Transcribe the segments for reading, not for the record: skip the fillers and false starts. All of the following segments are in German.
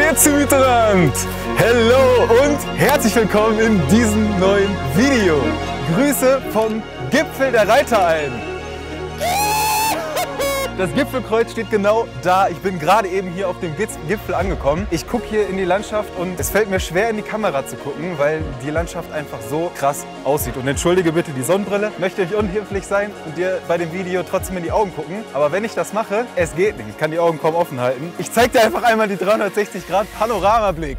geht's miteinander? Hello und herzlich willkommen in diesem neuen Video. Grüße vom Gipfel der Reiteralpen. Das Gipfelkreuz steht genau da. Ich bin gerade eben hier auf dem Gipfel angekommen. Ich gucke hier in die Landschaft und es fällt mir schwer in die Kamera zu gucken, weil die Landschaft einfach so krass aussieht. Und entschuldige bitte die Sonnenbrille. Ich möchte euch unhöflich sein und dir bei dem Video trotzdem in die Augen gucken. Aber wenn ich das mache, es geht nicht. Ich kann die Augen kaum offen halten. Ich zeige dir einfach einmal die 360 Grad Panoramablick.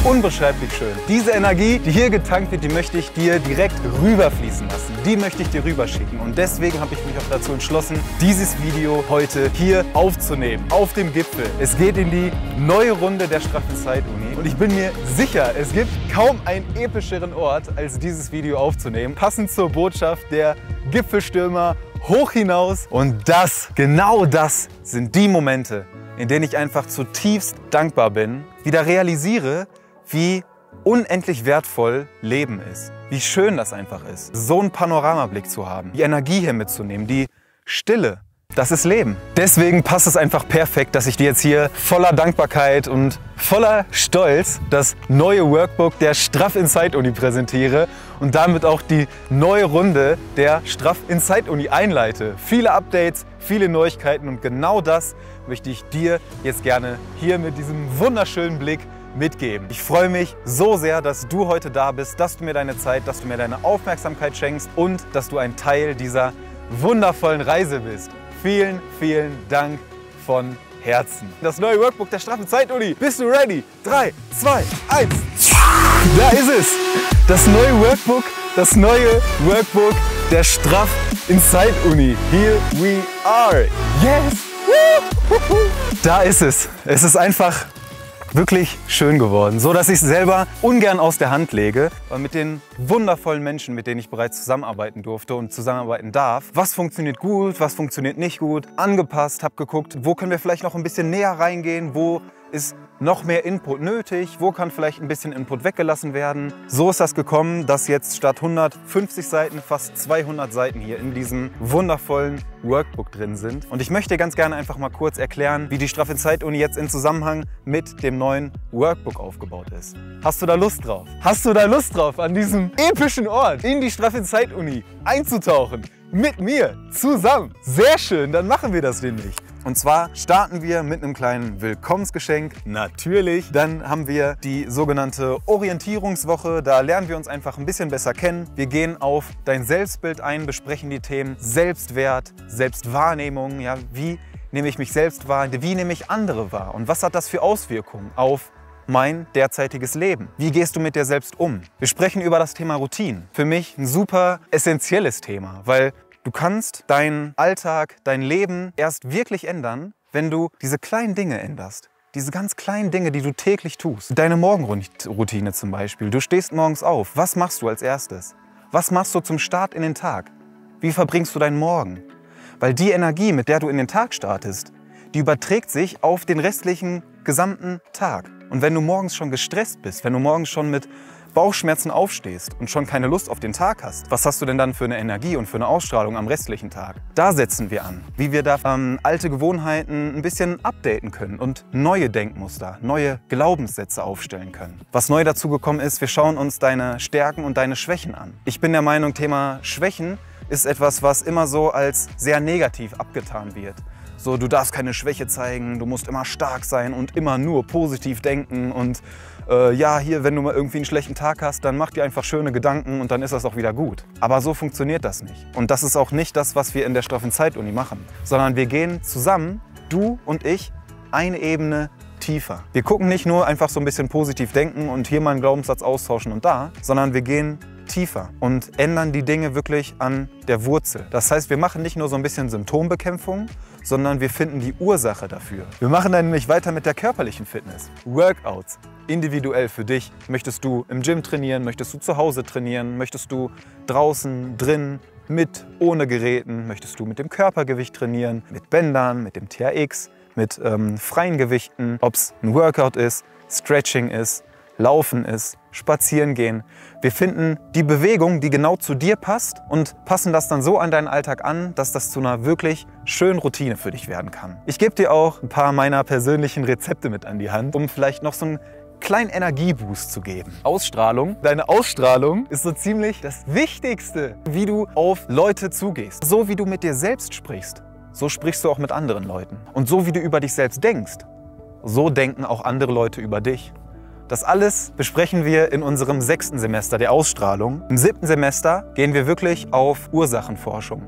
Unbeschreiblich schön. Diese Energie, die hier getankt wird, die möchte ich dir direkt rüberfließen lassen. Die möchte ich dir rüberschicken. Und deswegen habe ich mich auch dazu entschlossen, dieses Video heute hier aufzunehmen. Auf dem Gipfel. Es geht in die neue Runde der Straffen Zeit-Uni. Und ich bin mir sicher, es gibt kaum einen epischeren Ort, als dieses Video aufzunehmen. Passend zur Botschaft der Gipfelstürmer hoch hinaus. Und das, genau das, sind die Momente, in denen ich einfach zutiefst dankbar bin, wieder realisiere, wie unendlich wertvoll Leben ist. Wie schön das einfach ist, so einen Panoramablick zu haben, die Energie hier mitzunehmen, die Stille. Das ist Leben. Deswegen passt es einfach perfekt, dass ich dir jetzt hier voller Dankbarkeit und voller Stolz das neue Workbook der Straff Inside Uni präsentiere und damit auch die neue Runde der Straff Inside Uni einleite. Viele Updates, viele Neuigkeiten und genau das möchte ich dir jetzt gerne hier mit diesem wunderschönen Blick mitgeben. Ich freue mich so sehr, dass du heute da bist, dass du mir deine Zeit, dass du mir deine Aufmerksamkeit schenkst und dass du ein Teil dieser wundervollen Reise bist. Vielen, vielen Dank von Herzen. Das neue Workbook der Straffen Zeit-Uni. Bist du ready? 3, 2, 1. Da ist es. Das neue Workbook der Straff Inside Uni. Here we are. Yes. Da ist es. Es ist einfach wirklich schön geworden, so dass ich es selber ungern aus der Hand lege, weil mit den wundervollen Menschen, mit denen ich bereits zusammenarbeiten durfte und zusammenarbeiten darf, was funktioniert gut, was funktioniert nicht gut, angepasst, habe geguckt, wo können wir vielleicht noch ein bisschen näher reingehen, wo ist noch mehr Input nötig, wo kann vielleicht ein bisschen Input weggelassen werden. So ist das gekommen, dass jetzt statt 150 Seiten fast 200 Seiten hier in diesem wundervollen Workbook drin sind. Und ich möchte ganz gerne einfach mal kurz erklären, wie die Straff Inside Uni jetzt in Zusammenhang mit dem neuen Workbook aufgebaut ist. Hast du da Lust drauf? Hast du da Lust drauf, an diesem epischen Ort in die Straff Inside Uni einzutauchen? Mit mir zusammen. Sehr schön, dann machen wir das nämlich. Und zwar starten wir mit einem kleinen Willkommensgeschenk, natürlich. Dann haben wir die sogenannte Orientierungswoche. Da lernen wir uns einfach ein bisschen besser kennen. Wir gehen auf dein Selbstbild ein, besprechen die Themen Selbstwert, Selbstwahrnehmung. Ja, wie nehme ich mich selbst wahr? Wie nehme ich andere wahr? Und was hat das für Auswirkungen auf mein derzeitiges Leben? Wie gehst du mit dir selbst um? Wir sprechen über das Thema Routinen. Für mich ein super essentielles Thema, weil du kannst deinen Alltag, dein Leben erst wirklich ändern, wenn du diese kleinen Dinge änderst. Diese ganz kleinen Dinge, die du täglich tust. Deine Morgenroutine zum Beispiel. Du stehst morgens auf. Was machst du als erstes? Was machst du zum Start in den Tag? Wie verbringst du deinen Morgen? Weil die Energie, mit der du in den Tag startest, die überträgt sich auf den restlichen gesamten Tag. Und wenn du morgens schon gestresst bist, wenn du morgens schon mit Bauchschmerzen aufstehst und schon keine Lust auf den Tag hast, was hast du denn dann für eine Energie und für eine Ausstrahlung am restlichen Tag? Da setzen wir an, wie wir da alte Gewohnheiten ein bisschen updaten können und neue Denkmuster, neue Glaubenssätze aufstellen können. Was neu dazu gekommen ist, wir schauen uns deine Stärken und deine Schwächen an. Ich bin der Meinung, Thema Schwächen ist etwas, was immer so als sehr negativ abgetan wird. So, du darfst keine Schwäche zeigen, du musst immer stark sein und immer nur positiv denken und ja, hier, wenn du mal irgendwie einen schlechten Tag hast, dann mach dir einfach schöne Gedanken und dann ist das auch wieder gut. Aber so funktioniert das nicht. Und das ist auch nicht das, was wir in der Straff Inside Uni machen, sondern wir gehen zusammen, du und ich, eine Ebene tiefer. Wir gucken nicht nur einfach so ein bisschen positiv denken und hier mal einen Glaubenssatz austauschen und da, sondern wir gehen tiefer und ändern die Dinge wirklich an der Wurzel. Das heißt, wir machen nicht nur so ein bisschen Symptombekämpfung, sondern wir finden die Ursache dafür. Wir machen dann nämlich weiter mit der körperlichen Fitness. Workouts, individuell für dich. Möchtest du im Gym trainieren? Möchtest du zu Hause trainieren? Möchtest du draußen, drin, mit, ohne Geräten? Möchtest du mit dem Körpergewicht trainieren? Mit Bändern, mit dem TRX? mit freien Gewichten, ob es ein Workout ist, Stretching ist, Laufen ist, Spazieren gehen. Wir finden die Bewegung, die genau zu dir passt und passen das dann so an deinen Alltag an, dass das zu einer wirklich schönen Routine für dich werden kann. Ich gebe dir auch ein paar meiner persönlichen Rezepte mit an die Hand, um vielleicht noch so einen kleinen Energieboost zu geben. Ausstrahlung. Deine Ausstrahlung ist so ziemlich das Wichtigste, wie du auf Leute zugehst. So wie du mit dir selbst sprichst, so sprichst du auch mit anderen Leuten. Und so wie du über dich selbst denkst, so denken auch andere Leute über dich. Das alles besprechen wir in unserem 6. Semester der Ausstrahlung. Im 7. Semester gehen wir wirklich auf Ursachenforschung.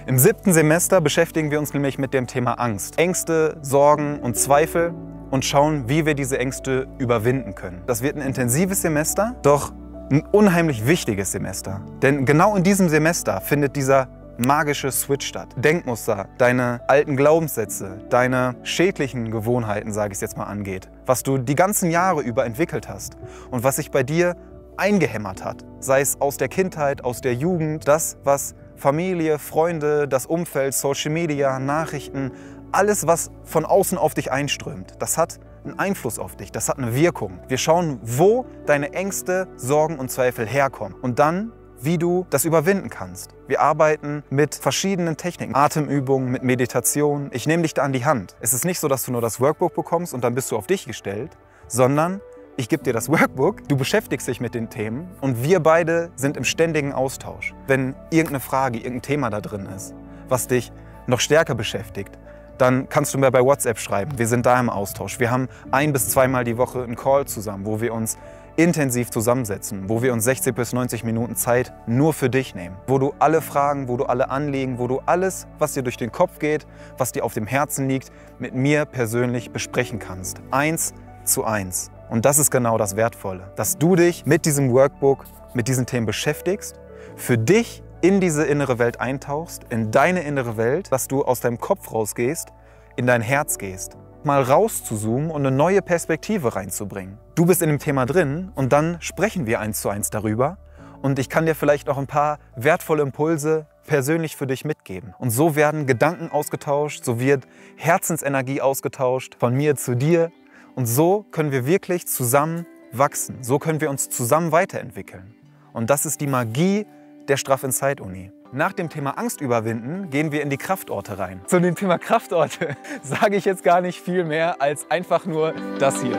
Im 7. Semester beschäftigen wir uns nämlich mit dem Thema Angst. Ängste, Sorgen und Zweifel und schauen, wie wir diese Ängste überwinden können. Das wird ein intensives Semester, doch ein unheimlich wichtiges Semester. Denn genau in diesem Semester findet dieser magische Switch statt. Denkmuster, deine alten Glaubenssätze, deine schädlichen Gewohnheiten, sage ich es jetzt mal, angeht. Was du die ganzen Jahre über entwickelt hast und was sich bei dir eingehämmert hat. Sei es aus der Kindheit, aus der Jugend, das, was Familie, Freunde, das Umfeld, Social Media, Nachrichten, alles, was von außen auf dich einströmt, das hat einen Einfluss auf dich, das hat eine Wirkung. Wir schauen, wo deine Ängste, Sorgen und Zweifel herkommen und dann, wie du das überwinden kannst. Wir arbeiten mit verschiedenen Techniken, Atemübungen, mit Meditation. Ich nehme dich da an die Hand. Es ist nicht so, dass du nur das Workbook bekommst und dann bist du auf dich gestellt, sondern ich gebe dir das Workbook, du beschäftigst dich mit den Themen und wir beide sind im ständigen Austausch. Wenn irgendeine Frage, irgendein Thema da drin ist, was dich noch stärker beschäftigt, dann kannst du mir bei WhatsApp schreiben. Wir sind da im Austausch. Wir haben 1- bis 2-mal die Woche einen Call zusammen, wo wir uns intensiv zusammensetzen, wo wir uns 60 bis 90 Minuten Zeit nur für dich nehmen. Wo du alle Fragen, wo du alle Anliegen, wo du alles, was dir durch den Kopf geht, was dir auf dem Herzen liegt, mit mir persönlich besprechen kannst. 1:1. Und das ist genau das Wertvolle, dass du dich mit diesem Workbook, mit diesen Themen beschäftigst, für dich in diese innere Welt eintauchst, in deine innere Welt, dass du aus deinem Kopf rausgehst, in dein Herz gehst. Mal rauszuzoomen und eine neue Perspektive reinzubringen. Du bist in dem Thema drin und dann sprechen wir 1:1 darüber und ich kann dir vielleicht auch ein paar wertvolle Impulse persönlich für dich mitgeben. Und so werden Gedanken ausgetauscht, so wird Herzensenergie ausgetauscht von mir zu dir und so können wir wirklich zusammen wachsen. So können wir uns zusammen weiterentwickeln. Und das ist die Magie der Straff Inside Uni. Nach dem Thema Angst überwinden gehen wir in die Kraftorte rein. Zu dem Thema Kraftorte sage ich jetzt gar nicht viel mehr als einfach nur das hier.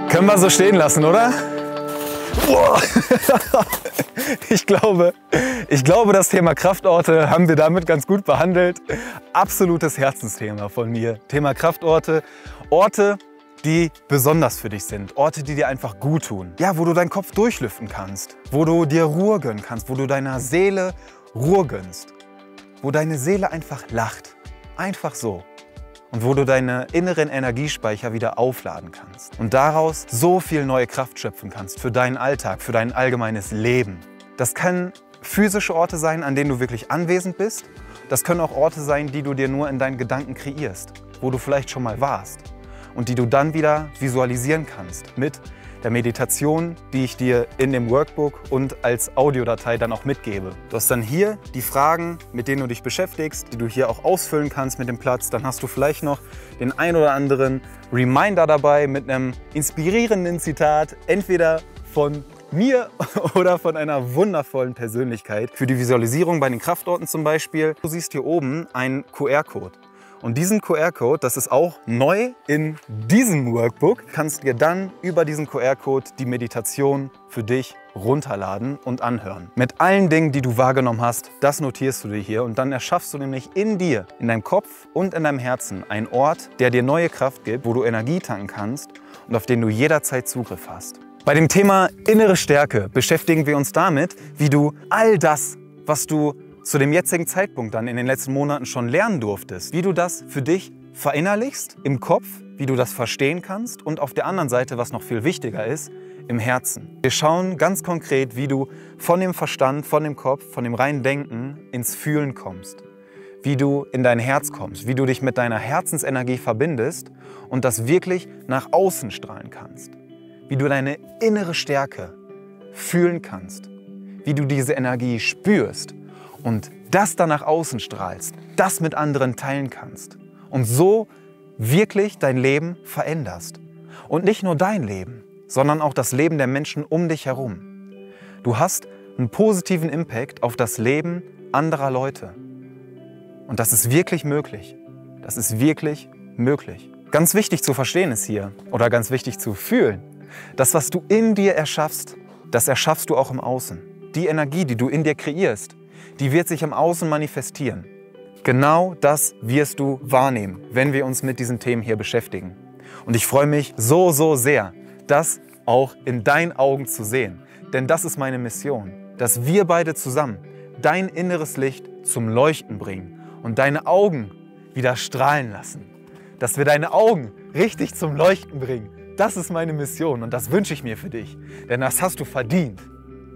Können wir so stehen lassen, oder? Boah. Ich glaube, das Thema Kraftorte haben wir damit ganz gut behandelt. Absolutes Herzensthema von mir. Thema Kraftorte. Orte, die besonders für dich sind. Orte, die dir einfach gut tun. Ja, wo du deinen Kopf durchlüften kannst. Wo du dir Ruhe gönnen kannst. Wo du deiner Seele Ruhe gönnst. Wo deine Seele einfach lacht. Einfach so. Und wo du deine inneren Energiespeicher wieder aufladen kannst. Und daraus so viel neue Kraft schöpfen kannst für deinen Alltag, für dein allgemeines Leben. Das können physische Orte sein, an denen du wirklich anwesend bist. Das können auch Orte sein, die du dir nur in deinen Gedanken kreierst. Wo du vielleicht schon mal warst. Und die du dann wieder visualisieren kannst mit der Meditation, die ich dir in dem Workbook und als Audiodatei dann auch mitgebe. Du hast dann hier die Fragen, mit denen du dich beschäftigst, die du hier auch ausfüllen kannst mit dem Platz. Dann hast du vielleicht noch den ein oder anderen Reminder dabei mit einem inspirierenden Zitat, entweder von mir oder von einer wundervollen Persönlichkeit. Für die Visualisierung bei den Kraftorten zum Beispiel. Du siehst hier oben einen QR-Code. Und diesen QR-Code, das ist auch neu in diesem Workbook, kannst dir dann über diesen QR-Code die Meditation für dich runterladen und anhören. Mit allen Dingen, die du wahrgenommen hast, das notierst du dir hier und dann erschaffst du nämlich in dir, in deinem Kopf und in deinem Herzen einen Ort, der dir neue Kraft gibt, wo du Energie tanken kannst und auf den du jederzeit Zugriff hast. Bei dem Thema innere Stärke beschäftigen wir uns damit, wie du all das, was du zu dem jetzigen Zeitpunkt dann in den letzten Monaten schon lernen durftest, wie du das für dich verinnerlichst im Kopf, wie du das verstehen kannst und auf der anderen Seite, was noch viel wichtiger ist, im Herzen. Wir schauen ganz konkret, wie du von dem Verstand, von dem Kopf, von dem reinen Denken ins Fühlen kommst, wie du in dein Herz kommst, wie du dich mit deiner Herzensenergie verbindest und das wirklich nach außen strahlen kannst, wie du deine innere Stärke fühlen kannst, wie du diese Energie spürst und das dann nach außen strahlst, das mit anderen teilen kannst und so wirklich dein Leben veränderst. Und nicht nur dein Leben, sondern auch das Leben der Menschen um dich herum. Du hast einen positiven Impact auf das Leben anderer Leute. Und das ist wirklich möglich. Das ist wirklich möglich. Ganz wichtig zu verstehen ist hier, oder ganz wichtig zu fühlen, das, was du in dir erschaffst, das erschaffst du auch im Außen. Die Energie, die du in dir kreierst, die wird sich im Außen manifestieren. Genau das wirst du wahrnehmen, wenn wir uns mit diesen Themen hier beschäftigen. Und ich freue mich so, so sehr, das auch in deinen Augen zu sehen. Denn das ist meine Mission, dass wir beide zusammen dein inneres Licht zum Leuchten bringen und deine Augen wieder strahlen lassen. Dass wir deine Augen richtig zum Leuchten bringen. Das ist meine Mission und das wünsche ich mir für dich. Denn das hast du verdient.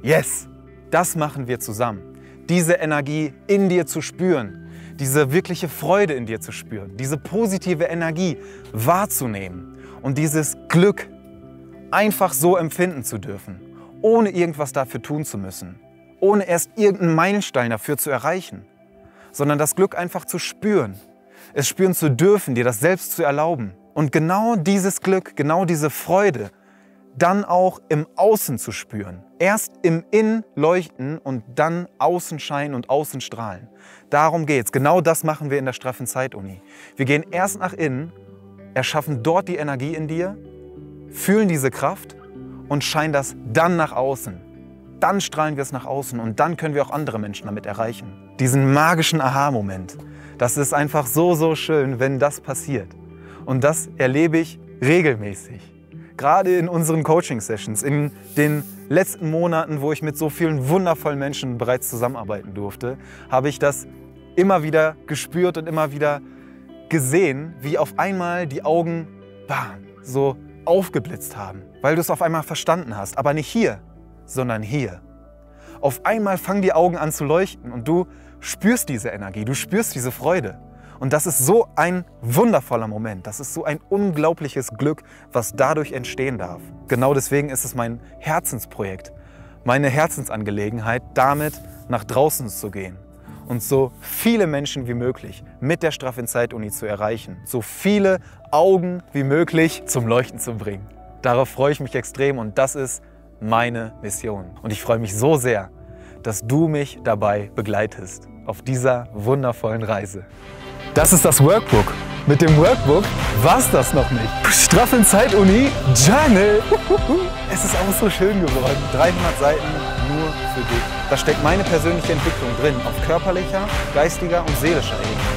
Yes! Das machen wir zusammen. Diese Energie in dir zu spüren, diese wirkliche Freude in dir zu spüren, diese positive Energie wahrzunehmen und dieses Glück einfach so empfinden zu dürfen, ohne irgendwas dafür tun zu müssen, ohne erst irgendeinen Meilenstein dafür zu erreichen, sondern das Glück einfach zu spüren, es spüren zu dürfen, dir das selbst zu erlauben und genau dieses Glück, genau diese Freude dann auch im Außen zu spüren. Erst im Innen leuchten und dann außen scheinen und außen strahlen. Darum geht's. Genau das machen wir in der Straffen Zeit-Uni. Wir gehen erst nach innen, erschaffen dort die Energie in dir, fühlen diese Kraft und scheinen das dann nach außen. Dann strahlen wir es nach außen und dann können wir auch andere Menschen damit erreichen. Diesen magischen Aha-Moment. Das ist einfach so, so schön, wenn das passiert. Und das erlebe ich regelmäßig. Gerade in unseren Coaching-Sessions, in den letzten Monaten, wo ich mit so vielen wundervollen Menschen bereits zusammenarbeiten durfte, habe ich das immer wieder gespürt und immer wieder gesehen, wie auf einmal die Augen so aufgeblitzt haben, weil du es auf einmal verstanden hast. Aber nicht hier, sondern hier. Auf einmal fangen die Augen an zu leuchten und du spürst diese Energie, du spürst diese Freude. Und das ist so ein wundervoller Moment, das ist so ein unglaubliches Glück, was dadurch entstehen darf. Genau deswegen ist es mein Herzensprojekt, meine Herzensangelegenheit, damit nach draußen zu gehen und so viele Menschen wie möglich mit der Straff in Zeit-Uni zu erreichen, so viele Augen wie möglich zum Leuchten zu bringen. Darauf freue ich mich extrem und das ist meine Mission. Und ich freue mich so sehr, dass du mich dabei begleitest auf dieser wundervollen Reise. Das ist das Workbook. Mit dem Workbook war es das noch nicht. Straff in Zeit-Uni Journal. Es ist auch so schön geworden. 300 Seiten nur für dich. Da steckt meine persönliche Entwicklung drin, auf körperlicher, geistiger und seelischer Ebene.